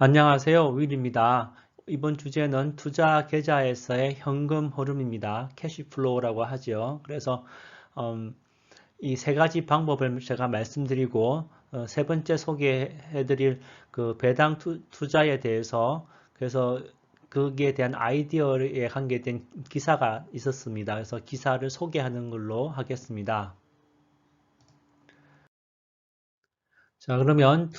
안녕하세요. 윌입니다. 이번 주제는 투자 계좌에서의 현금 흐름입니다. 캐시플로우라고 하죠. 그래서 이 세 가지 방법을 제가 말씀드리고 세 번째 소개해드릴 그 배당 투자에 대해서 그래서 거기에 대한 아이디어에 관계된 기사가 있었습니다. 그래서 기사를 소개하는 걸로 하겠습니다. 자, 그러면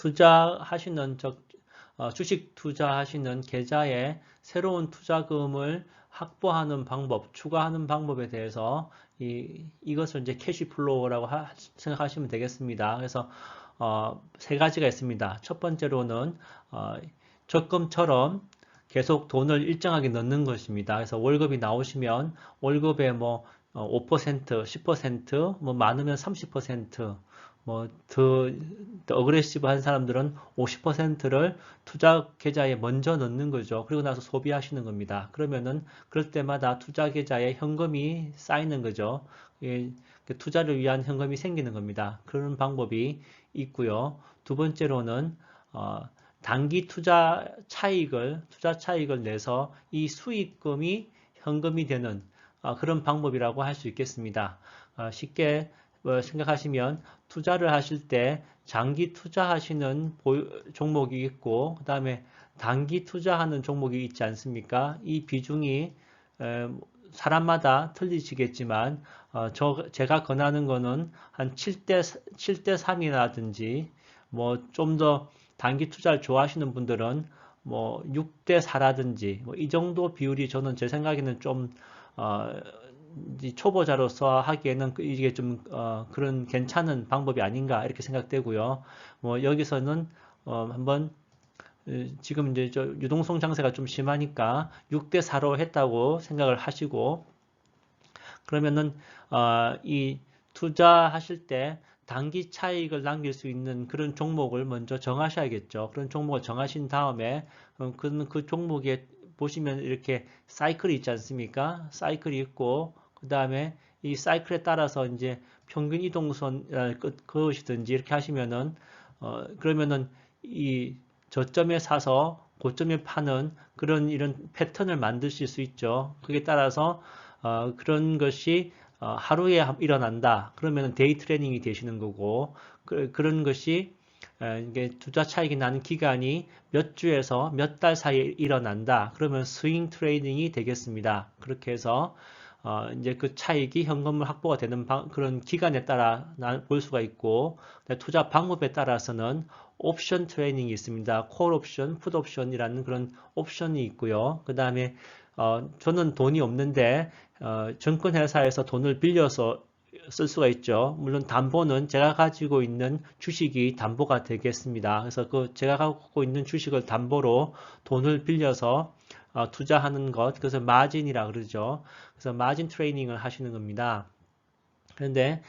주식 투자하시는 계좌에 새로운 투자금을 확보하는 방법, 추가하는 방법에 대해서 이것을 이제 캐시플로우라고 생각하시면 되겠습니다. 그래서 세 가지가 있습니다. 첫 번째로는 어, 적금처럼 계속 돈을 일정하게 넣는 것입니다. 그래서 월급이 나오시면 월급에 뭐 5%, 10%, 뭐 많으면 30%, 더 어그레시브한 사람들은 50%를 투자 계좌에 먼저 넣는 거죠. 그리고 나서 소비하시는 겁니다. 그러면은 그럴 때마다 투자 계좌에 현금이 쌓이는 거죠. 예, 투자를 위한 현금이 생기는 겁니다. 그런 방법이 있고요. 두 번째로는 단기 투자 차익을 내서 이 수익금이 현금이 되는 그런 방법이라고 할 수 있겠습니다. 쉽게 생각하시면 투자를 하실 때 장기 투자하시는 종목이 있고 그 다음에 단기 투자하는 종목이 있지 않습니까? 이 비중이 사람마다 틀리시겠지만 제가 권하는 거는 한 7대 3이라든지 뭐 좀 더 단기 투자를 좋아하시는 분들은 뭐 6대 4라든지 뭐 이 정도 비율이 저는 제 생각에는 좀 어, 초보자로서 하기에는 이게 좀 그런 괜찮은 방법이 아닌가 이렇게 생각되고요. 뭐 여기서는 한번 지금 이제 유동성 장세가 좀 심하니까 6대 4로 했다고 생각을 하시고 그러면은 이 투자하실 때 단기 차익을 남길 수 있는 그런 종목을 먼저 정하셔야겠죠. 그런 종목을 정하신 다음에 그 종목에 보시면 이렇게 사이클이 있지 않습니까? 사이클이 있고 그 다음에 이 사이클에 따라서 이제 평균 이동선 그것이든지 이렇게 하시면은 그러면은 이 저점에 사서 고점에 파는 그런 이런 패턴을 만드실 수 있죠. 그에 따라서 그런 것이 하루에 일어난다. 그러면 데이 트레이닝이 되시는 거고 런 것이 이게 투자 차익이 나는 기간이 몇 주에서 몇 달 사이에 일어난다. 그러면 스윙 트레이딩이 되겠습니다. 그렇게 해서 이제 그 차익이 현금을 확보가 되는 그런 기간에 따라 볼 수가 있고 투자 방법에 따라서는 옵션 트레이닝이 있습니다. 콜 옵션, 풋 옵션이라는 그런 옵션이 있고요. 그 다음에 저는 돈이 없는데 증권회사에서 돈을 빌려서 쓸 수가 있죠. 물론 담보는 제가 가지고 있는 주식이 담보가 되겠습니다. 그래서 그 제가 갖고 있는 주식을 담보로 돈을 빌려서 투자하는 것, 그래서 마진이라 그러죠. 그래서 마진 트레이닝을 하시는 겁니다. 그런데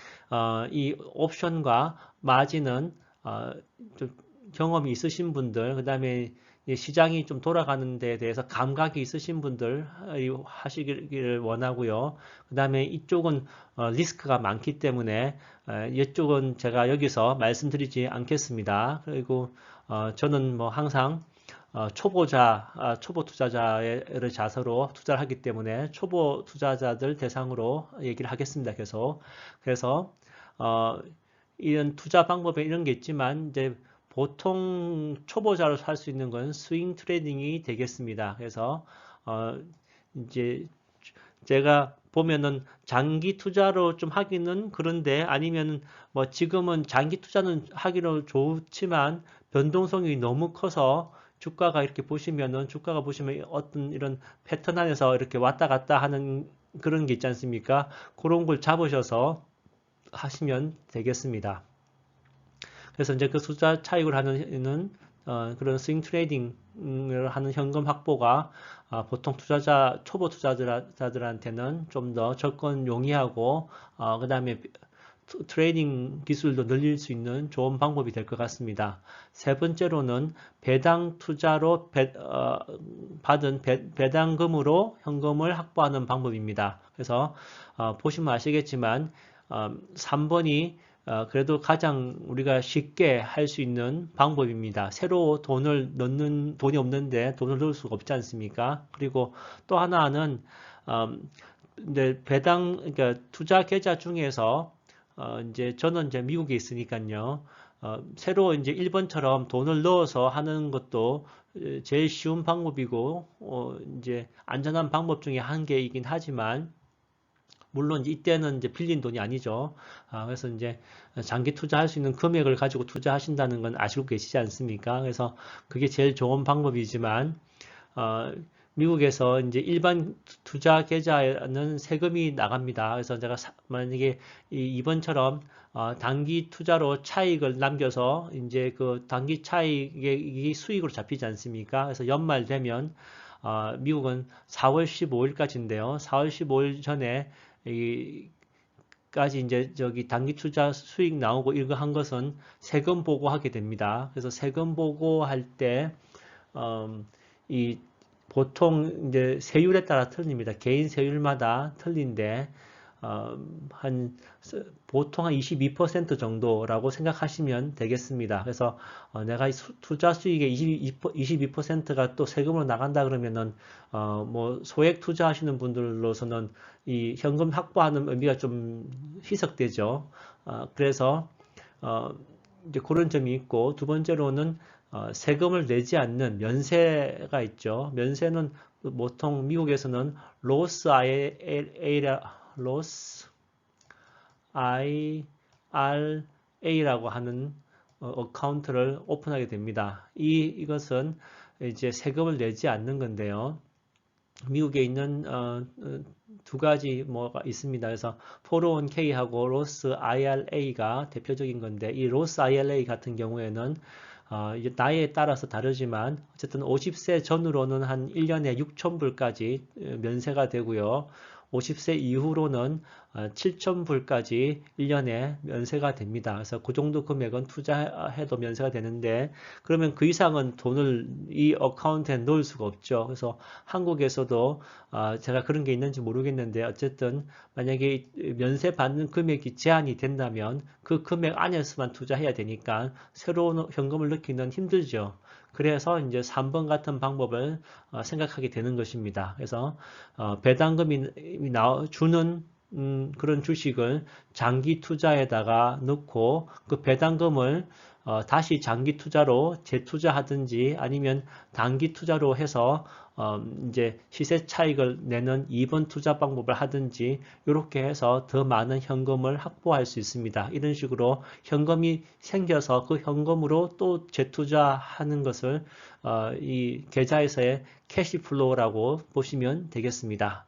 이 옵션과 마진은 좀 경험이 있으신 분들, 그 다음에 시장이 좀 돌아가는 데 대해서 감각이 있으신 분들 하시기를 원하고요. 그 다음에 이쪽은 리스크가 많기 때문에 이쪽은 제가 여기서 말씀드리지 않겠습니다. 그리고 저는 뭐 항상 초보 투자자의 자세로 투자를 하기 때문에 초보 투자자들 대상으로 얘기를 하겠습니다. 그래서 어, 이런 투자 방법에 이런 게 있지만 이제 보통 초보자로 할 수 있는 건 스윙 트레이딩이 되겠습니다. 그래서 어, 이제 제가 보면은 장기 투자로 좀 하기는 그런데 아니면은 뭐 지금은 장기 투자는 하기로 좋지만 변동성이 너무 커서 주가가 보시면 어떤 이런 패턴 안에서 이렇게 왔다 갔다 하는 그런 게 있지 않습니까? 그런 걸 잡으셔서 하시면 되겠습니다. 그래서 이제 그 숫자 차익을 하는 그런 스윙 트레이딩을 하는 현금 확보가 보통 초보 투자자들한테는 좀 더 접근 용이하고 그 다음에 트레이딩 기술도 늘릴 수 있는 좋은 방법이 될 것 같습니다. 세 번째로는 배당 투자로 받은 배당금으로 현금을 확보하는 방법입니다. 그래서 보시면 아시겠지만 3번이 그래도 가장 우리가 쉽게 할 수 있는 방법입니다. 새로 돈을 넣는 돈이 없는데 돈을 넣을 수가 없지 않습니까? 그리고 또 하나는 이제 그러니까 투자 계좌 중에서 이제 저는 이제 미국에 있으니까요. 새로 이제 일본처럼 돈을 넣어서 하는 것도 제일 쉬운 방법이고 이제 안전한 방법 중에 한 개이긴 하지만 물론 이때는 이제 빌린 돈이 아니죠. 그래서 이제 장기 투자할 수 있는 금액을 가지고 투자하신다는 건 아시고 계시지 않습니까? 그래서 그게 제일 좋은 방법이지만, 어, 미국에서 이제 일반 투자 계좌에는 세금이 나갑니다. 그래서 제가 만약에 이번처럼 단기 투자로 차익을 남겨서 이제 그 단기 차익이 수익으로 잡히지 않습니까? 그래서 연말 되면 미국은 4월 15일까지인데요. 4월 15일 전에 이 까지 이제 저기 단기 투자 수익 나오고 이거 한 것은 세금 보고하게 됩니다. 그래서 세금 보고할 때, 이 보통 이제 세율에 따라 틀립니다. 개인 세율마다 틀린데, 한 보통 한 22% 정도라고 생각하시면 되겠습니다. 그래서 내가 투자 수익의 22%가 또 세금으로 나간다 그러면은 뭐 소액 투자하시는 분들로서는 이 현금 확보하는 의미가 좀 희석되죠. 그래서 어, 이제 그런 점이 있고 두 번째로는 세금을 내지 않는 면세가 있죠. 면세는 보통 미국에서는 로스 로스 IRA라고 하는 어카운트를 오픈하게 됩니다. 이것은 이제 세금을 내지 않는 건데요. 미국에 있는 두 가지 뭐가 있습니다. 그래서 401k하고 로스 IRA가 대표적인 건데 이 로스 IRA 같은 경우에는 이제 나이에 따라서 다르지만 어쨌든 50세 전후로는 한 1년에 6,000불까지 면세가 되고요. 50세 이후로는 7,000불까지 1년에 면세가 됩니다. 그래서 그 정도 금액은 투자해도 면세가 되는데 그러면 그 이상은 돈을 이 어카운트에 넣을 수가 없죠. 그래서 한국에서도 제가 그런 게 있는지 모르겠는데 어쨌든 만약에 면세 받는 금액이 제한이 된다면 그 금액 안에서만 투자해야 되니까 새로운 현금을 넣기는 힘들죠. 그래서 이제 3번 같은 방법을 생각하게 되는 것입니다. 그래서 배당금이 주는 그런 주식을 장기 투자에다가 넣고 그 배당금을 다시 장기 투자로 재투자하든지 아니면 단기 투자로 해서 이제 시세 차익을 내는 2번 투자 방법을 하든지 이렇게 해서 더 많은 현금을 확보할 수 있습니다. 이런 식으로 현금이 생겨서 그 현금으로 또 재투자하는 것을 이 계좌에서의 캐시플로우라고 보시면 되겠습니다.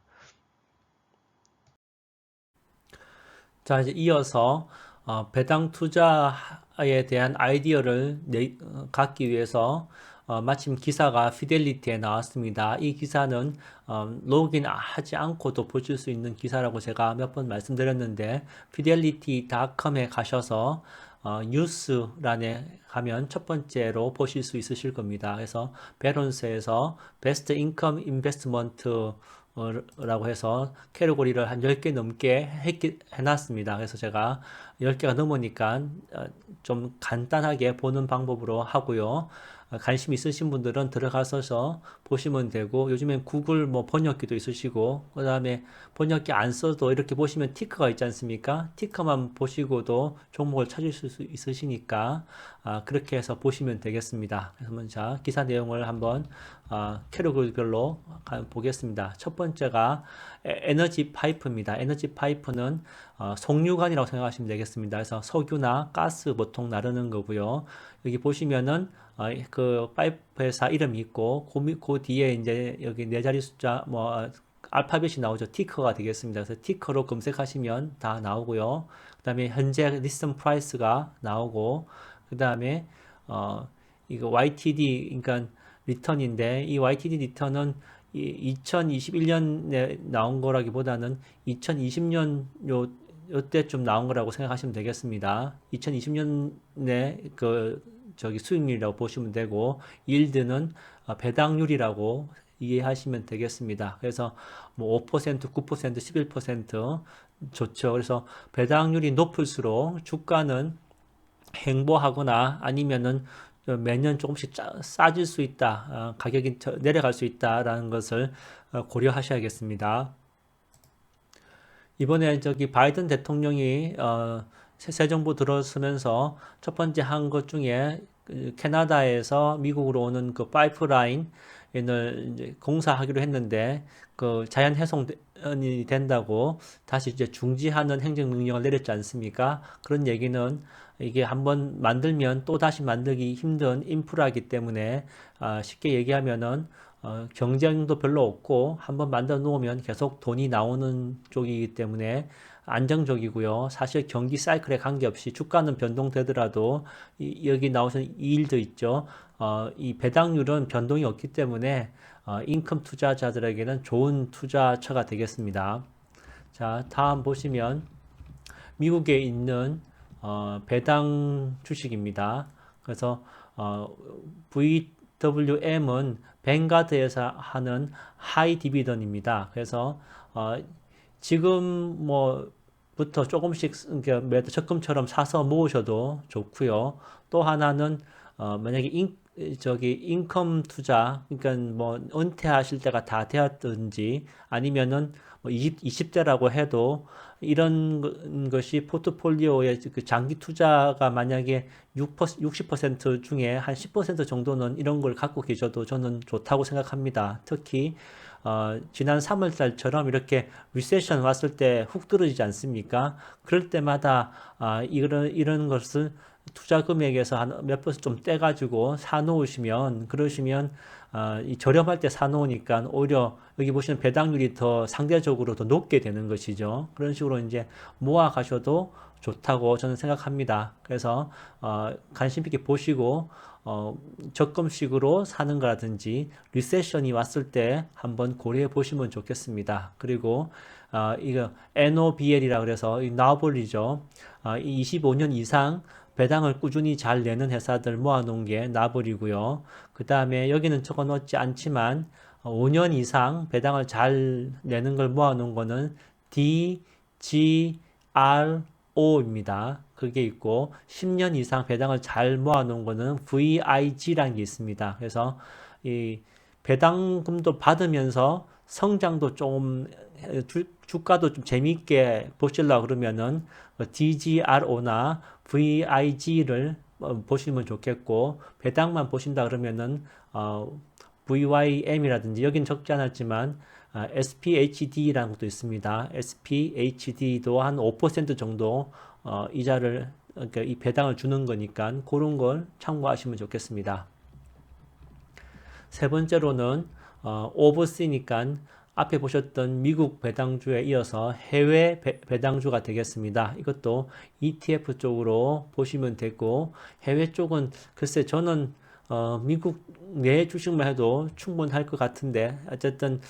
자, 이제 이어서 배당 투자에 대한 아이디어를 갖기 위해서 마침 기사가 피델리티에 나왔습니다. 이 기사는 로그인 하지 않고도 보실 수 있는 기사라고 제가 몇 번 말씀드렸는데 fidelity.com에 가셔서 뉴스란에 가면 첫 번째로 보실 수 있으실 겁니다. 그래서 베론스에서 베스트 인컴 인베스트먼트 라고 해서 캐러고리를 한 10개 넘게 해놨습니다. 그래서 제가 10개가 넘으니까 좀 간단하게 보는 방법으로 하고요. 관심 있으신 분들은 들어가셔서 보시면 되고 요즘엔 구글 뭐 번역기도 있으시고 그 다음에 번역기 안 써도 이렇게 보시면 티커가 있지 않습니까? 티커만 보시고도 종목을 찾을 수 있으시니까 그렇게 해서 보시면 되겠습니다. 그래서 자 기사 내용을 한번 캐러고리별로 보겠습니다. 첫 번째가 에너지 파이프입니다. 에너지 파이프는 송유관이라고 생각하시면 되겠습니다. 그래서 석유나 가스 보통 나르는 거고요. 여기 보시면은 그 파이프 회사 이름이 있고 그 뒤에 이제 여기 네 자리 숫자 뭐 알파벳이 나오죠. 티커가 되겠습니다. 그래서 티커로 검색하시면 다 나오고요. 그 다음에 현재 리슨 프라이스가 나오고 그 다음에 이거 YTD 그러니까 리턴인데 이 YTD 리턴은 2021년에 나온 거라기보다는 2020년 요때쯤 나온 거라고 생각하시면 되겠습니다. 2020년에 그 저기 수익률이라고 보시면 되고 일드는 배당률이라고 이해하시면 되겠습니다. 그래서 뭐 5%, 9%, 11% 좋죠. 그래서 배당률이 높을수록 주가는 횡보하거나 아니면은 매년 조금씩 싸질 수 있다, 가격이 내려갈 수 있다라는 것을 고려하셔야겠습니다. 이번에 저기 바이든 대통령이 새 정부 들어서면서 첫 번째 한 것 중에 그 캐나다에서 미국으로 오는 그 파이프라인을 이제 공사하기로 했는데 그 자연 훼손이 된다고 다시 이제 중지하는 행정명령을 내렸지 않습니까? 그런 얘기는 이게 한번 만들면 또 다시 만들기 힘든 인프라이기 때문에 쉽게 얘기하면은 경쟁도 별로 없고 한번 만들어 놓으면 계속 돈이 나오는 쪽이기 때문에 안정적이고요. 사실 경기 사이클에 관계없이 주가는 변동되더라도 여기 나오신 이 일도 있죠. 이 배당률은 변동이 없기 때문에 인컴 투자자들에게는 좋은 투자처가 되겠습니다. 자, 다음 보시면 미국에 있는 배당 주식입니다. 그래서 VWM은 뱅가드에서 하는 하이 디비던입니다. 그래서 지금 뭐부터 조금씩 매도 적금처럼 사서 모으셔도 좋고요. 또 하나는 만약에 저기 인컴 투자, 그러니까 뭐 은퇴하실 때가 다 되었든지 아니면은 뭐 20대라고 해도 이런 것이 포트폴리오의 그 장기 투자가 만약에 60% 중에 한 10% 정도는 이런 걸 갖고 계셔도 저는 좋다고 생각합니다. 특히 지난 3월 달처럼 이렇게 리세션 왔을 때 훅 떨어지지 않습니까? 그럴 때마다 이런 것을 투자 금액에서 한 몇 퍼센트 좀 떼가지고 사놓으시면, 그러시면 이 저렴할 때 사놓으니까 오히려 여기 보시는 배당률이 더 상대적으로 더 높게 되는 것이죠. 그런 식으로 이제 모아 가셔도 좋다고 저는 생각합니다. 그래서 관심 있게 보시고 적금식으로 사는 거라든지 리세션이 왔을 때 한번 고려해 보시면 좋겠습니다. 그리고 이거 NOBL이라 그래서 이 나블이죠. 25년 이상 배당을 꾸준히 잘 내는 회사들 모아놓은 게 나블이고요. 그 다음에 여기는 적어 놓지 않지만 5년 이상 배당을 잘 내는 걸 모아놓은 거는 DGRO입니다. 그게 있고 10년 이상 배당을 잘 모아놓은 거는 VIG라는 게 있습니다. 그래서 이 배당금도 받으면서 성장도 좀 주가도 좀 재미있게 보시려고 그러면은 DGRO나 VIG를 보시면 좋겠고, 배당만 보신다 그러면은 VYM이라든지 여긴 적지 않았지만 SPHD라는 것도 있습니다. SPHD도 한 5% 정도 이자를, 그러니까 이 배당을 주는 거니까 그런 걸 참고하시면 좋겠습니다. 세 번째로는 오버시니까 앞에 보셨던 미국 배당주에 이어서 해외 배당주가 되겠습니다. 이것도 ETF 쪽으로 보시면 되고, 해외 쪽은 글쎄 저는 미국 내 주식만 해도 충분할 것 같은데, 어쨌든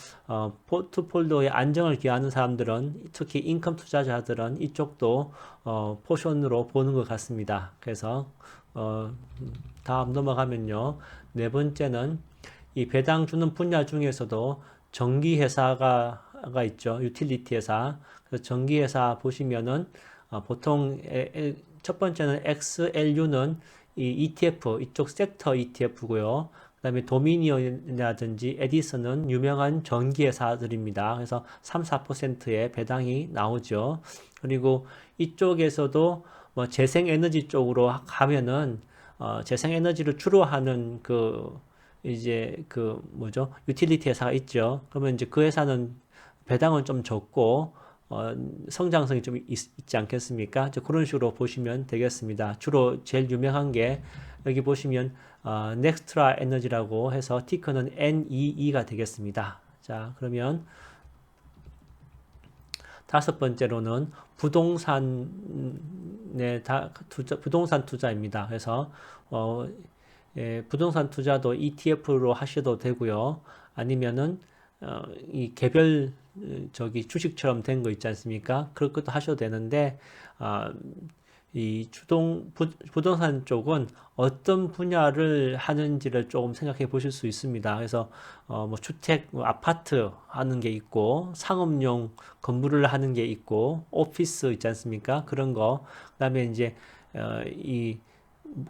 포트폴리오의 안정을 기하는 사람들은, 특히 인컴 투자자들은 이쪽도 포션으로 보는 것 같습니다. 그래서 다음 넘어가면요, 네 번째는 이 배당 주는 분야 중에서도 전기 회사가 있죠. 유틸리티 회사. 그래서 전기 회사 보시면은 보통 첫 번째는 XLU는 이 ETF 이쪽 섹터 ETF고요. 그다음에 도미니언이라든지 에디슨은 유명한 전기 회사들입니다. 그래서 3, 4%의 배당이 나오죠. 그리고 이쪽에서도 뭐 재생에너지 쪽으로 가면은 재생에너지를 주로 하는 이제 뭐죠? 유틸리티 회사가 있죠. 그러면 이제 그 회사는 배당은 좀 적고 성장성이 좀 있지 않겠습니까? 그런 식으로 보시면 되겠습니다. 주로 제일 유명한 게 여기 보시면 넥스트라 에너지라고 해서 티커는 NEE가 되겠습니다. 자, 그러면 다섯 번째로는 부동산 투자입니다. 그래서 부동산 투자도 ETF로 하셔도 되고요. 아니면은 이 개별 저기 주식처럼 된 거 있지 않습니까? 그런 것도 하셔도 되는데 이 부동산 쪽은 어떤 분야를 하는지를 조금 생각해 보실 수 있습니다. 그래서 뭐 주택, 뭐 아파트 하는 게 있고 상업용 건물을 하는 게 있고 오피스 있지 않습니까? 그런 거. 그다음에 이제 이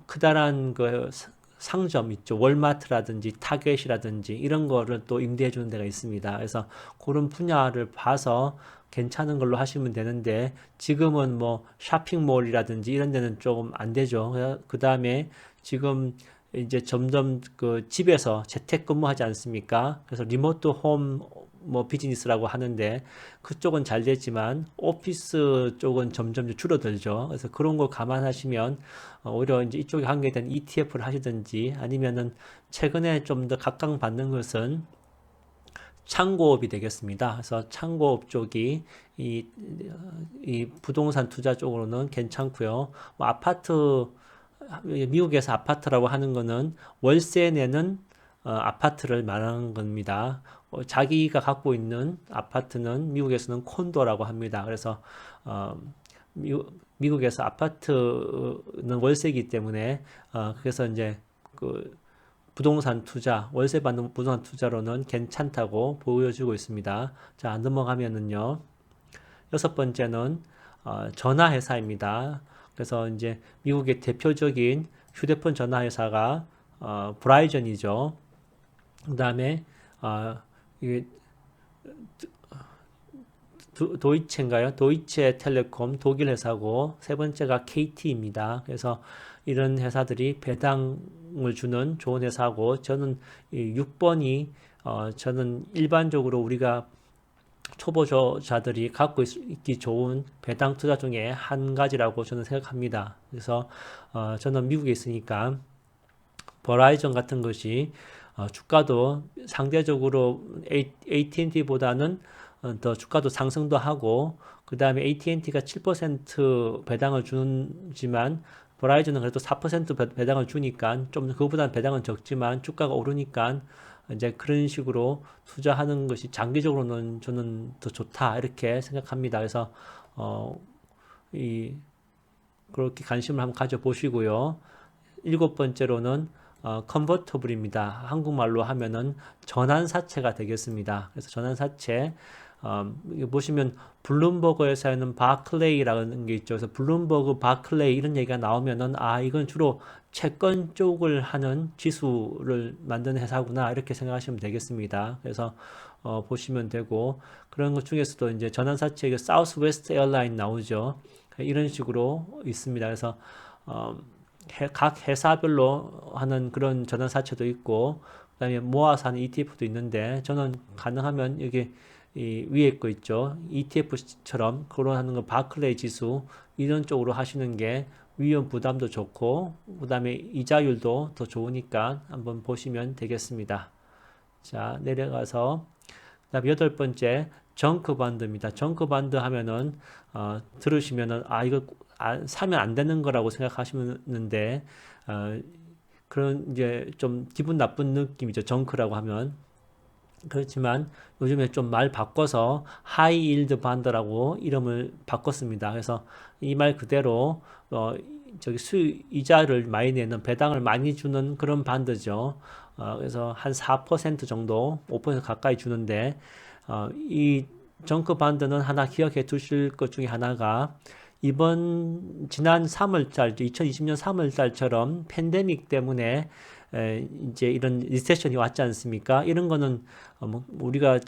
크다란 그 상점 있죠. 월마트라든지 타겟이라든지 이런 거를 또 임대해 주는 데가 있습니다. 그래서 그런 분야를 봐서 괜찮은 걸로 하시면 되는데 지금은 뭐 쇼핑몰이라든지 이런 데는 조금 안 되죠. 그 다음에 지금 이제 점점 그 집에서 재택근무하지 않습니까? 그래서 리모트 홈 뭐 비즈니스라고 하는데 그쪽은 잘 되지만 오피스 쪽은 점점 줄어들죠. 그래서 그런 거 감안하시면 오히려 이제 이쪽에 관계된 ETF를 하시든지 아니면은 최근에 좀 더 각광받는 것은 창고업이 되겠습니다. 그래서 창고업 쪽이 이, 이 부동산 투자 쪽으로는 괜찮고요. 뭐 아파트 미국에서 아파트라고 하는 거는 월세 내는 아파트를 말하는 겁니다. 자기가 갖고 있는 아파트는 미국에서는 콘도라고 합니다. 그래서 어, 미국에서 아파트는 월세이기 때문에 그래서 이제 그 부동산 투자, 월세 받는 부동산 투자로는 괜찮다고 보여주고 있습니다. 자, 넘어가면은요. 여섯 번째는 전화 회사입니다. 그래서 이제 미국의 대표적인 휴대폰 전화 회사가 브라이전이죠. 그다음에 이게 도이체인가요? 도이체 텔레콤 독일 회사고 세 번째가 KT입니다. 그래서 이런 회사들이 배당을 주는 좋은 회사고 저는 6번이 저는 일반적으로 우리가 초보자들이 갖고 있기 좋은 배당 투자 중에 한 가지라고 저는 생각합니다. 그래서 저는 미국에 있으니까 버라이전 같은 것이 주가도 상대적으로 AT&T보다는 더 주가도 상승도 하고 그 다음에 AT&T가 7% 배당을 주지만 버라이전은 그래도 4% 배당을 주니까 좀 그거보다는 배당은 적지만 주가가 오르니까 이제 그런 식으로 투자하는 것이 장기적으로는 저는 더 좋다 이렇게 생각합니다. 그래서 그렇게 관심을 한번 가져보시고요. 일곱 번째로는 컨버터블입니다. 한국말로 하면은 전환사채가 되겠습니다. 그래서 전환사채 보시면 블룸버그에서는 바클레이라는 게 있죠. 그래서 블룸버그, 바클레이 이런 얘기가 나오면은 이건 주로 채권 쪽을 하는 지수를 만드는 회사구나 이렇게 생각하시면 되겠습니다. 그래서 보시면 되고 그런 것 중에서도 이제 전환사채 사우스 웨스트 에어라인 나오죠. 이런 식으로 있습니다. 그래서 각 회사별로 하는 그런 전환사채도 있고 그다음에 모아서 하는 ETF도 있는데 저는 가능하면 여기 이 위에 거 있죠. ETF처럼 그런 하는 거 바클레이 지수 이런 쪽으로 하시는 게 위험 부담도 좋고 그다음에 이자율도 더 좋으니까 한번 보시면 되겠습니다. 자, 내려가서 그다음에 여덟 번째 정크 반드입니다. 정크 반드 하면은 들으시면은 이거 사면 안 되는 거라고 생각하시는데 그런 이제 좀 기분 나쁜 느낌이죠. 정크라고 하면 그렇지만 요즘에 좀 말 바꿔서 하이 일드 반드라고 이름을 바꿨습니다. 그래서 이 말 그대로 저기 이자를 많이 내는 배당을 많이 주는 그런 반드죠. 그래서 한 4% 정도, 5% 가까이 주는데 이 정크 반드는 하나 기억해 두실 것 중에 하나가 지난 3월달, 2020년 3월달처럼 팬데믹 때문에 이제 이런 리세션이 왔지 않습니까? 이런 거는 뭐 우리가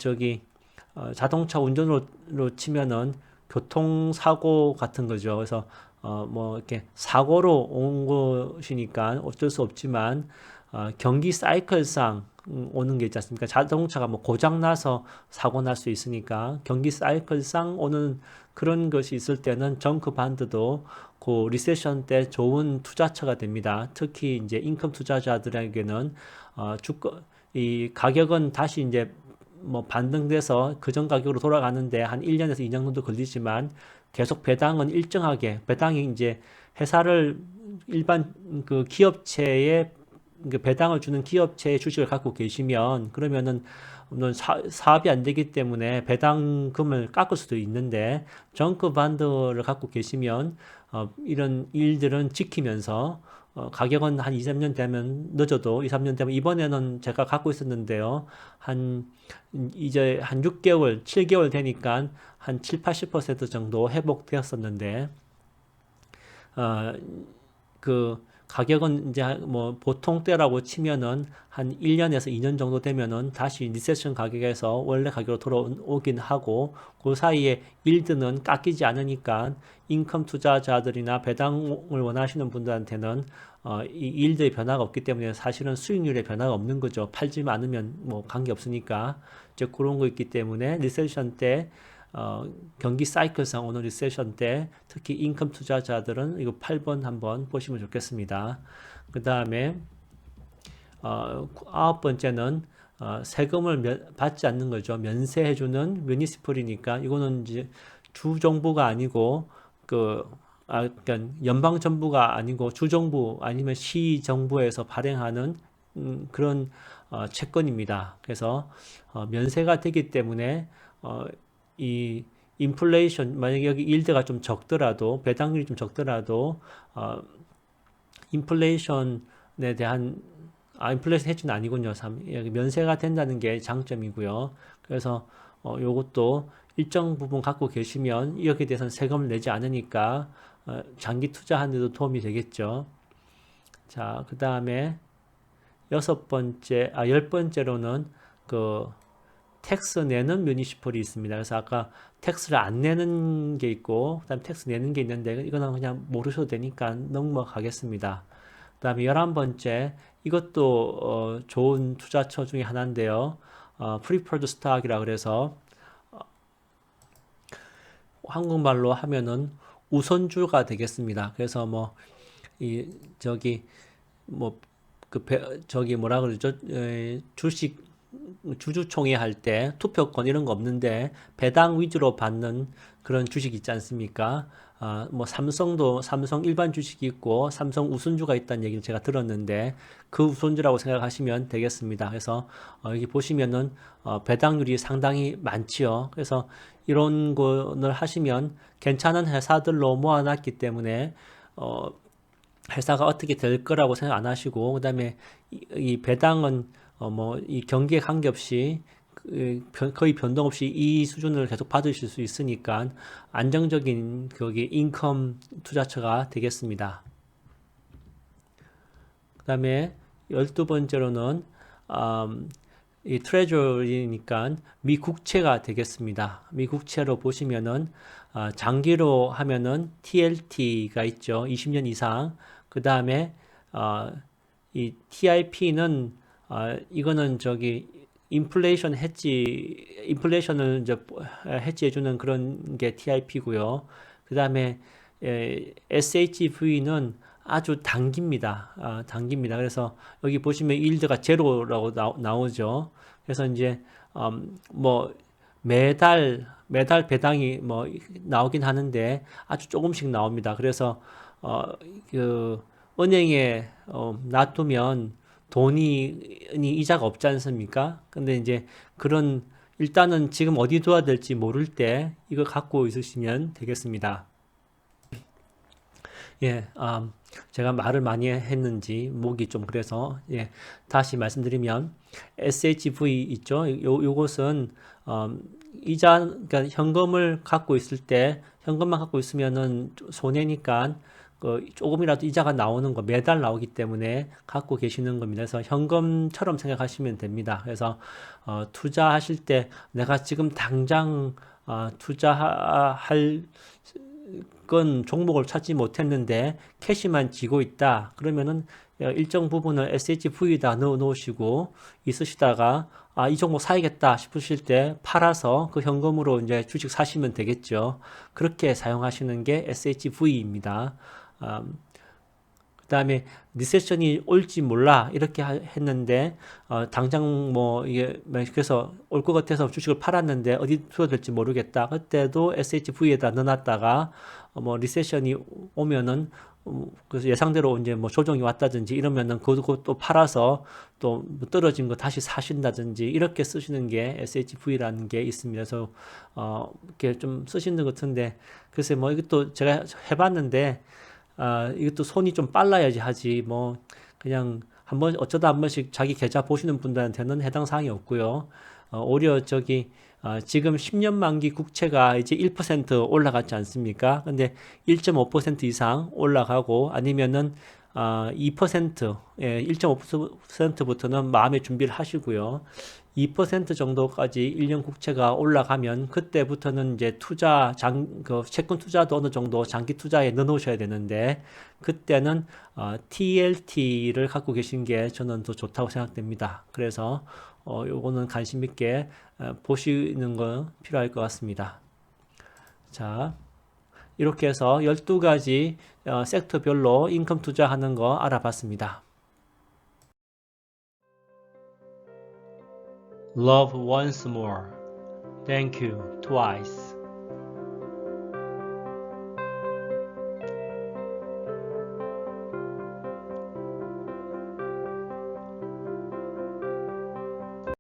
자동차 운전으로 치면은 교통사고 같은 거죠. 그래서 뭐 이렇게 사고로 온 것이니까 어쩔 수 없지만 경기 사이클상 오는 게 있지 않습니까? 자동차가 뭐 고장 나서 사고 날 수 있으니까 경기 사이클상 오는 그런 것이 있을 때는 정크 반드도 그 리세션 때 좋은 투자처가 됩니다. 특히 이제 인컴 투자자들에게는 이 가격은 다시 이제 뭐 반등돼서 그전 가격으로 돌아가는데 한 1년에서 2년 정도 걸리지만 계속 배당은 일정하게 배당이 이제 회사를 일반 그 기업체에 배당을 주는 기업체의 주식을 갖고 계시면 그러면은 물론 사업이 안 되기 때문에 배당금을 깎을 수도 있는데 정크 반드를 갖고 계시면 이런 일들은 지키면서 가격은 한 2, 3년 되면 늦어도 2, 3년 되면 이번에는 제가 갖고 있었는데요. 이제 한 6개월, 7개월 되니까 한 7, 80% 정도 회복되었었는데 어, 그 가격은 이제 뭐 보통 때라고 치면은 한 1년에서 2년 정도 되면은 다시 리세션 가격에서 원래 가격으로 돌아오긴 하고 그 사이에 일드는 깎이지 않으니까 인컴 투자자들이나 배당을 원하시는 분들한테는 이 일드의 변화가 없기 때문에 사실은 수익률의 변화가 없는 거죠. 팔지 않으면 뭐 관계 없으니까 이제 그런 거 있기 때문에 리세션 때 경기 사이클상 오는 리세션 때 특히 인컴 투자자들은 이거 8번 한번 보시면 좋겠습니다. 그 다음에 아홉 번째는 세금을 받지 않는 거죠. 면세해주는 뮤니시플이니까 이거는 이제 주 정부가 아니고 그러니까 연방 정부가 아니고 주 정부 아니면 시 정부에서 발행하는 그런 채권입니다. 그래서 면세가 되기 때문에 이 인플레이션 만약에 여기 일드가 좀 적더라도 배당률이 좀 적더라도 인플레이션에 대한 인플레이션 해지는 아니군요. 여기 면세가 된다는 게 장점이고요. 그래서 요것도 일정 부분 갖고 계시면 여기에 대해서는 세금을 내지 않으니까 장기 투자하는 데도 도움이 되겠죠. 자, 그 다음에 열 번째로는 텍스 내는 뮤니시플이 있습니다. 그래서 아까 텍스를 안 내는 게 있고, 그 다음에 텍스 내는 게 있는데, 이거는 그냥 모르셔도 되니까 넘어가겠습니다. 그 다음에 11번째, 이것도 좋은 투자처 중에 하나인데요. 프리퍼드 스탁이라 그래서 한국말로 하면은 우선주가 되겠습니다. 그래서 뭐라 그러죠? 주주총회 할 때 투표권 이런 거 없는데 배당 위주로 받는 그런 주식 있지 않습니까? 뭐 삼성 일반 주식이 있고 삼성 우선주가 있다는 얘기를 제가 들었는데 그 우선주라고 생각하시면 되겠습니다. 그래서 여기 보시면은 배당률이 상당히 많지요. 그래서 이런 거를 하시면 괜찮은 회사들로 모아놨기 때문에 회사가 어떻게 될 거라고 생각 안 하시고 그다음에 이 배당은 이 경기에 관계없이 거의 변동 없이 이 수준을 계속 받으실 수 있으니까 안정적인 인컴 투자처가 되겠습니다. 그 다음에 12번째로는 이 트레저리니까 미국채가 되겠습니다. 미국채로 보시면은 장기로 하면은 TLT가 있죠. 20년 이상. 그 다음에 이 TIP는 이거는 인플레이션을 이제 해지해주는 그런 게 TIP고요. 그 다음에 SHV는 아주 단기입니다. 단기입니다. 그래서 여기 보시면 일드가 제로라고 나오죠. 그래서 이제 매달 배당이 나오긴 하는데 아주 조금씩 나옵니다. 그래서 은행에 놔두면 돈이 이자가 없지 않습니까? 근데 이제 일단은 지금 어디 둬야 될지 모를 때 이거 갖고 있으시면 되겠습니다. 예, 제가 말을 많이 했는지 목이 좀 그래서 다시 말씀드리면 SHV 있죠? 요것은 그러니까 현금만 갖고 있으면은 손해니까 조금이라도 이자가 나오는 거 매달 나오기 때문에 갖고 계시는 겁니다. 그래서 현금처럼 생각하시면 됩니다. 그래서 투자하실 때 내가 지금 당장 투자할 건 종목을 찾지 못했는데 캐시만 쥐고 있다. 그러면은 일정 부분을 SHV에다 넣어 놓으시고 있으시다가 이 종목 사야겠다 싶으실 때 팔아서 그 현금으로 이제 주식 사시면 되겠죠. 그렇게 사용하시는 게 SHV입니다. 그 다음에 리세션이 올지 몰라 이렇게 했는데 당장 이게 그래서 올 것 같아서 주식을 팔았는데 어디 투자 될지 모르겠다. 그때도 SHV에다 넣어놨다가 리세션이 오면은 그래서 예상대로 이제 뭐 조정이 왔다든지 이러면은 그거 또 팔아서 또 떨어진 거 다시 사신다든지 이렇게 쓰시는 게 SHV라는 게 있습니다. 그래서 이렇게 좀 쓰시는 것 같은데 글쎄 뭐 이것도 제가 해봤는데 이것도 손이 좀 빨라야지 하지 뭐 그냥 한번 어쩌다 한 번씩 자기 계좌 보시는 분들한테는 해당 사항이 없고요. 오히려 저기 지금 10년 만기 국채가 이제 1% 올라갔지 않습니까? 근데 1.5% 이상 올라가고 아니면은 2%, 예, 1.5%부터는 마음의 준비를 하시고요. 2% 정도까지 1년 국채가 올라가면 그때부터는 이제 채권 투자도 어느 정도 장기 투자에 넣어놓으셔야 되는데 그때는 TLT를 갖고 계신 게 저는 더 좋다고 생각됩니다. 그래서 요거는 관심 있게 보시는 거 필요할 것 같습니다. 자, 이렇게 해서 12가지 섹터별로 인컴 투자하는 거 알아봤습니다. Love once more. Thank you twice.